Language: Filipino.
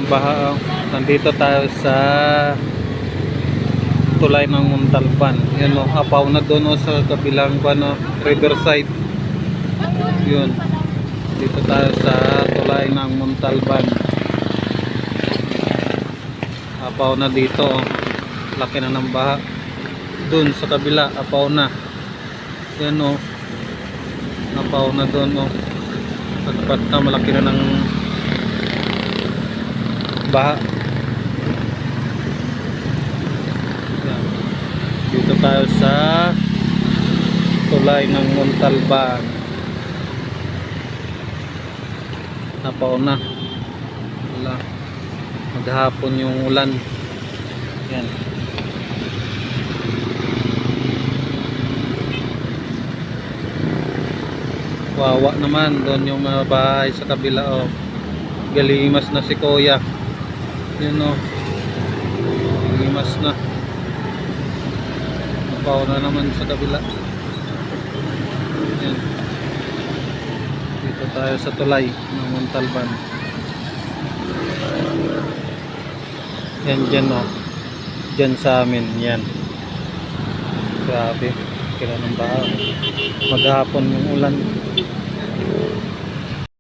ng baha. Nandito tayo sa tulay ng Montalban. Yan o, apaw na doon o sa kabilang riverside. Yun. Dito tayo sa tulay ng Montalban. Apaw na dito o. Laki na ng baha. Doon sa kabila, apaw na. Yan o. Apaw na doon o. Pagpat na, malaki na ng baha. Yan. Dito tayo sa tulay ng Montalban. Apaw na. Wala. Maghapon yung ulan. Yan. Wawa naman doon yung mga bahay sa kabila oh. Galimas na si Kuya. Yun oh. Galimas na. Napaw na naman sa kabila. Yan. Dito tayo sa tulay ng Montalban. Yan dyan oh. Dyan sa amin. Yan. Grabe. Kila ng baha. Maghapon yung ulan.